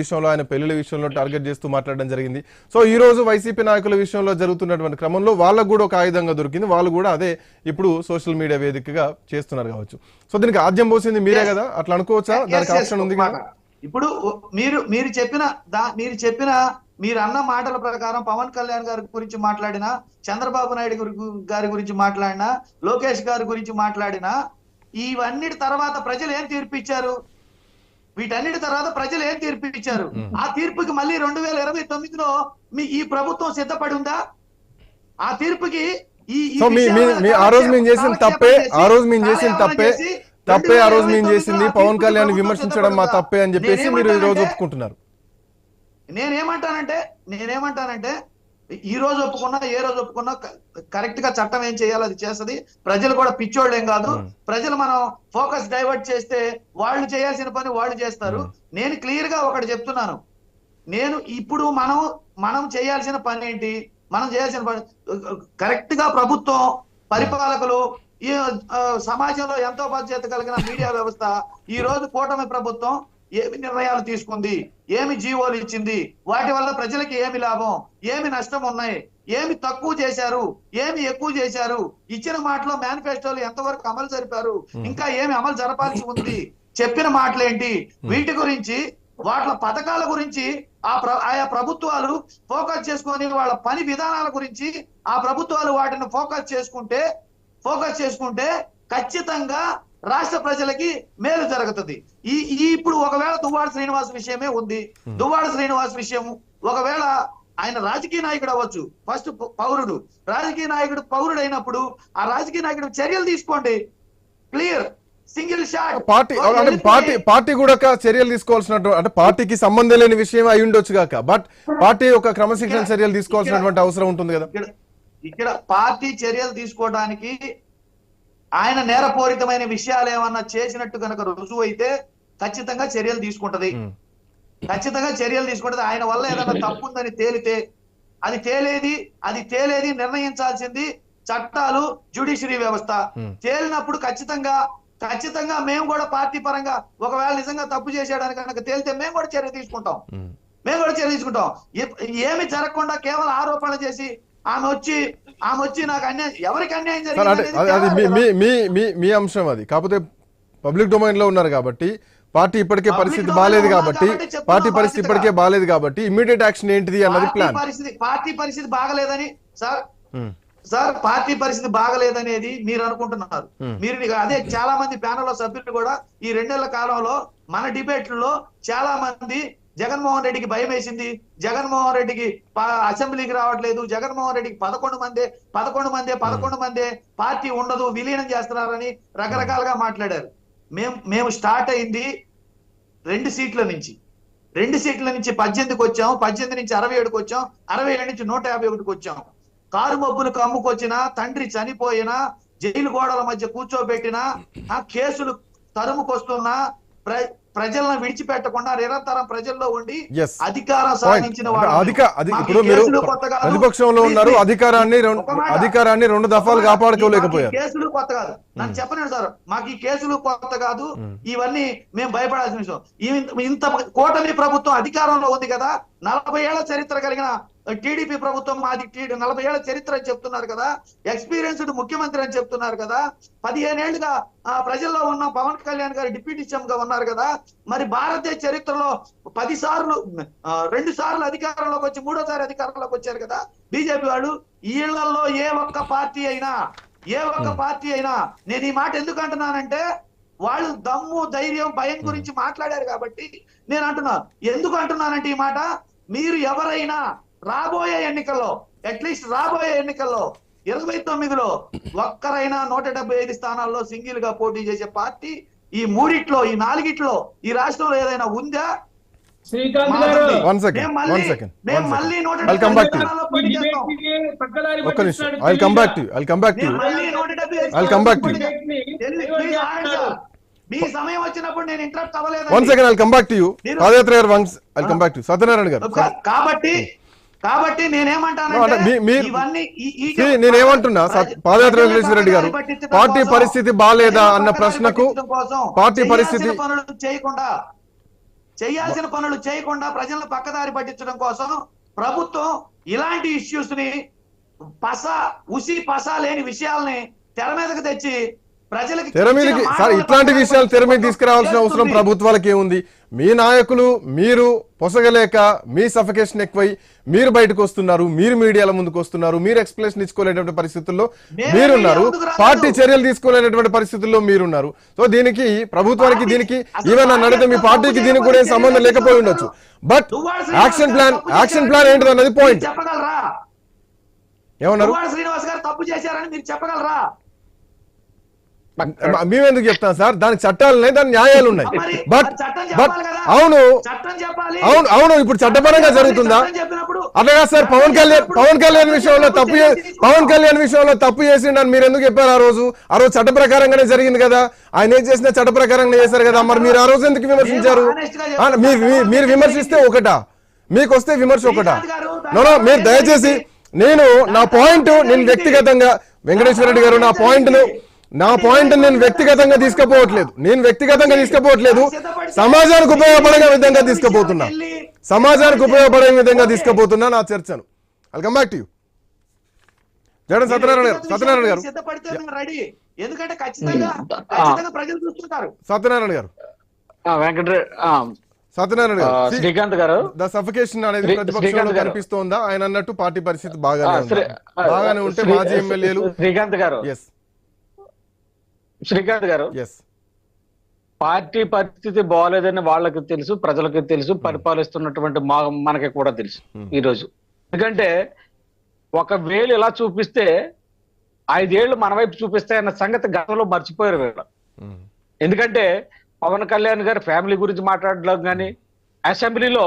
విషయంలో ఆయన పెళ్లిల విషయంలో టార్గెట్ చేస్తూ మాట్లాడడం జరిగింది. సో ఈ రోజు వైసీపీ నాయకుల విషయంలో జరుగుతున్నటువంటి క్రమంలో వాళ్ళకు కూడా ఒక ఆయుధంగా దొరికింది. వాళ్ళు కూడా అదే ఇప్పుడు సోషల్ మీడియా వేదికగా చేస్తున్నారు కావచ్చు. సో దీనికి ఆద్యం పోసింది మీరే కదా, అట్లా అనుకోవచ్చా? దానికి ఆప్షన్ ఉంది కదా. ఇప్పుడు మీరు అన్న మాటల ప్రకారం పవన్ కళ్యాణ్ గారి గురించి మాట్లాడినా, చంద్రబాబు నాయుడు గారి గురించి మాట్లాడినా, లోకేష్ గారి గురించి మాట్లాడినా, ఇవన్నిటి తర్వాత ప్రజలు ఏం తీర్పు ఇచ్చారు? వీటన్నిటి తర్వాత ప్రజలు ఏం తీర్పు ఇచ్చారు? ఆ తీర్పుకి మళ్ళీ 2029లో ఈ ప్రభుత్వం సిద్ధపడి ఉందా? ఆ తీర్పుకి ఆ రోజు మేము చేసిన తప్పే ఆ రోజు మేము చేసింది పవన్ కళ్యాణ్ విమర్శించడం మా తప్పే అని చెప్పేసి మీరు ఈ రోజు ఒప్పుకుంటున్నారు. నేనేమంటానంటే ఈ రోజు ఒప్పుకున్నా, ఏ రోజు ఒప్పుకున్నా కరెక్ట్ గా చట్టం ఏం చేయాలో అది చేస్తుంది. ప్రజలు కూడా పిచ్చోళ్ళు ఏం కాదు. ప్రజలు మనం ఫోకస్ డైవర్ట్ చేస్తే వాళ్ళు చేయాల్సిన పని వాళ్ళు చేస్తారు. నేను క్లియర్ గా ఒకటి చెప్తున్నాను. ఇప్పుడు మనం చేయాల్సిన పని ఏంటి? మనం చేయాల్సిన పని కరెక్ట్ గా ప్రభుత్వం, పరిపాలకులు, ఈ సమాజంలో ఎంతో బాధ్యత కలిగిన మీడియా వ్యవస్థ ఈ రోజు కూటమి ప్రభుత్వం ఏమి నిర్ణయాలు తీసుకుంది, ఏమి జీవోలు ఇచ్చింది, వాటి వల్ల ప్రజలకి ఏమి లాభం, ఏమి నష్టం ఉన్నాయి, ఏమి తక్కువ చేశారు, ఏమి ఎక్కువ చేశారు, ఇచ్చిన మాటలో మేనిఫెస్టోలు ఎంతవరకు అమలు జరిపారు, ఇంకా ఏమి అమలు జరపాల్సి ఉంది, చెప్పిన మాటలేంటి, వీటి గురించి, వాటి పథకాల గురించి ఆయా ప్రభుత్వాలు ఫోకస్ చేసుకొని వాళ్ళ పని విధానాల గురించి ఆ ప్రభుత్వాలు వాటిని ఫోకస్ చేసుకుంటే ఖచ్చితంగా రాష్ట్ర ప్రజలకి మేలు జరుగుతుంది. ఇప్పుడు ఒకవేళ దువ్వాడ శ్రీనివాస్ విషయమే ఉంది. దువ్వాడ శ్రీనివాస్ విషయం ఒకవేళ ఆయన రాజకీయ నాయకుడు అవ్వచ్చు, ఫస్ట్ పౌరుడు, రాజకీయ నాయకుడు పౌరుడు అయినప్పుడు ఆ రాజకీయ నాయకుడు చర్యలు తీసుకోండి. Clear single shot. పార్టీ కూడా చర్యలు తీసుకోవాల్సిన, అంటే పార్టీకి సంబంధం లేని విషయం అయి ఉండొచ్చు కాక, బట్ పార్టీ ఒక క్రమశిక్షణ చర్యలు తీసుకోవాల్సినటువంటి అవసరం ఉంటుంది కదా. ఇక్కడ పార్టీ చర్యలు తీసుకోవడానికి ఆయన నేరపూరితమైన విషయాలు ఏమన్నా చేసినట్టు కనుక రుజువు అయితే ఖచ్చితంగా చర్యలు తీసుకుంటది. ఆయన వల్ల ఏదైనా తప్పు ఉందని తేలితే అది తేలేది నిర్ణయించాల్సింది చట్టాలు, జ్యుడిషియరీ వ్యవస్థ. తేలినప్పుడు ఖచ్చితంగా మేము కూడా పార్టీ పరంగా ఒకవేళ నిజంగా తప్పు చేసేయడానికి కనుక తేలితే మేము కూడా చర్య తీసుకుంటాం. ఏమి జరగకుండా కేవలం ఆరోపణలు చేసి ఆమె వచ్చి నాకు అన్యాయం, ఎవరికి అన్యాయం జరిగింది మీ అంశం అది. కాకపోతే పబ్లిక్ డొమైన్ లో ఉన్నారు కాబట్టి పార్టీ ఇప్పటికే పరిస్థితి బాగాలేదు కాబట్టి ఇమ్మీడియట్ యాక్షన్ ఏంటిది అన్నది ప్లాన్. పార్టీ పరిస్థితి బాగలేదని పార్టీ పరిస్థితి బాగలేదనేది మీరు అనుకుంటున్నారు. మీరు అదే చాలా మంది ప్యానెల్ సభ్యులు కూడా ఈ 2 నెలల కాలంలో మన డిబేట్లలో చాలా మంది జగన్మోహన్ రెడ్డికి భయం వేసింది, జగన్మోహన్ రెడ్డికి అసెంబ్లీకి రావట్లేదు, జగన్మోహన్ రెడ్డికి 11 మందే పార్టీ ఉండదు, విలీనం చేస్తున్నారని రకరకాలుగా మాట్లాడారు. మేము స్టార్ట్ అయింది 2 సీట్ల నుంచి 18కి వచ్చాం, 18 నుంచి 67కి వచ్చాం, 67 నుంచి 151కి వచ్చాం. కారు మబ్బులు కమ్ముకొచ్చినా, తండ్రి చనిపోయినా, జైలు గోడల మధ్య కూర్చోబెట్టినా, ఆ కేసులు తరుముకొస్తున్నా, ప్రజలను విడిచిపెట్టకుండా నిరంతరం ప్రజల్లో ఉండి అధికారం సాధించిన ప్రతిపక్షంలో ఉన్నారు. అధికారాన్ని 2 దఫాలు కాపాడుకోలేకపోయారు. కేసులు కొత్త కాదు, నన్ను చెప్పలేదు సార్. మాకు ఈ కేసులు కొత్త కాదు, ఇవన్నీ మేము భయపడాల్సిన విషయం. ఇంత కూటమి ప్రభుత్వం అధికారంలో ఉంది కదా, 40 ఏళ్ల చరిత్ర కలిగిన టీడీపీ ప్రభుత్వం మాది 40 ఏళ్ల చరిత్ర అని చెప్తున్నారు కదా, ఎక్స్పీరియన్స్డ్ ముఖ్యమంత్రి అని చెప్తున్నారు కదా, 15 ఏళ్లుగా ప్రజల్లో ఉన్న పవన్ కళ్యాణ్ గారు డిప్యూటీ సీఎం గా ఉన్నారు కదా. మరి భారతదేశ చరిత్రలో 2 సార్లు అధికారంలోకి వచ్చి 3వ సారి అధికారంలోకి వచ్చారు కదా బీజేపీ వాళ్ళు. ఈళ్లలో ఏ ఒక్క పార్టీ అయినా నేను ఈ మాట ఎందుకు అంటున్నానంటే, వాళ్ళు దమ్ము, ధైర్యం, భయం గురించి మాట్లాడారు కాబట్టి నేను అంటున్నా. ఎందుకు అంటున్నానంటే ఈ మాట, మీరు ఎవరైనా రాబోయే ఎన్నికల్లో, అట్లీస్ట్ రాబోయే ఎన్నికల్లో 29లో ఒక్కరైనా 175 స్థానాల్లో సింగిల్ గా పోటీ చేసే పార్టీ ఈ 3 ఈ 4 ఈ రాష్ట్రంలో ఏదైనా ఉందా? శ్రీకాంత్ గారు, one second. I'll come back to you. మీ సమయం వచ్చినప్పుడు నేను ఇంటరప్ట్ అవ్వలేదు. I'll come back to you. Satyanarayana గారు, కాబట్టి నేనేమంటున్నా, పాదయాత్ర వెంకటేశ్వర రెడ్డి గారు, పార్టీ పరిస్థితి బాగాలేదా అన్న ప్రశ్నకు, పార్టీ పరిస్థితి చేయకుండా చేయాల్సిన పనులు చేయకుండా ప్రజలను పక్కదారి పట్టించడం కోసం ప్రభుత్వం ఇలాంటి ఇష్యూస్ ని ఉసి పస లేని విషయాల్ని తెర మీదకి తెచ్చి ప్రజలకి తెర మీదకి సార్ ఇట్లాంటి విషయాలు తెర మీద తీసుకురావాల్సిన అవసరం ప్రభుత్వాలకు ఏముంది? మీ నాయకులు మీరు పొసగలేక మీ సఫికేషన్ ఎక్కువై మీరు బయటకు వస్తున్నారు, మీరు మీడియాల ముందుకు వస్తున్నారు, మీరు ఎక్స్ప్లెనేషన్ ఇచ్చుకోలేనటువంటి పరిస్థితుల్లో మీరున్నారు, పార్టీ చర్యలు తీసుకోలేనటువంటి పరిస్థితుల్లో మీరున్నారు. సో దీనికి ప్రభుత్వానికి దీనికి ఈవెన్ నన్ను అడిగితే మీ పార్టీకి దీనికి కూడా ఏం సంబంధం లేకపోయి ఉండొచ్చు. బట్ యాక్షన్ ప్లాన్ ఏంటిది అన్నది పాయింట్. చెప్పగలరా? ఏమన్నారు? శ్రీనివాస్ గారు తప్పు చేశారని మీరు చెప్పగలరా? మేమెందుకు చెప్తాం సార్? దానికి చట్టాలు ఉన్నాయి, దాని న్యాయాలు ఉన్నాయి. బట్ అవును అవును అవును ఇప్పుడు చట్టపరంగా జరుగుతుందా? అట్లాగా సార్ పవన్ కళ్యాణ్ విషయంలో తప్పు చేసిండని మీరు ఎందుకు చెప్పారు? ఆ రోజు చట్ట ప్రకారంగానే జరిగింది కదా, ఆయన ఏం చేసినా చట్ట ప్రకారంగా చేశారు కదా, మరి మీరు ఆ రోజు ఎందుకు విమర్శించారు? మీరు విమర్శిస్తే ఒకటా, మీకు వస్తే విమర్శ ఒకటా? నో మీరు దయచేసి నా పాయింట్ నేను వ్యక్తిగతంగా వెంకటేశ్వర రెడ్డి గారు నా పాయింట్ నేను వ్యక్తిగతంగా తీసుకుపోవట్లేదు, సమాజానికి ఉపయోగపడే విధంగా తీసుకుపోతున్నా నా చర్చను. I'll come back to you. Jagan Satyanarayana గారు ఎందుకంటే ఖచ్చితంగా ప్రజలు చూస్తుంటారు. సత్యనారాయణ గారు శ్రీకాంత్ గారు ద సఫికేషన్ అనేది ప్రతిపక్షంలో కనిపిస్తోందా? ఆయన అన్నట్టు పార్టీ పరిస్థితి బాగానే ఉంటే మాజీ ఎమ్మెల్యేలు శ్రీకాంత్ గారు పార్టీ పరిస్థితి బాగోలేదని వాళ్ళకి తెలుసు, ప్రజలకి తెలుసు, పరిపాలిస్తున్నటువంటి మనకి కూడా తెలుసు ఈ రోజు. ఎందుకంటే ఒకవేళ ఇలా చూపిస్తే 5 ఏళ్లు మన వైపు చూపిస్తాయన్న సంగతి గతంలో మర్చిపోయారు వీళ్ళ. ఎందుకంటే పవన్ కళ్యాణ్ గారి ఫ్యామిలీ గురించి మాట్లాడడం కానీ, అసెంబ్లీలో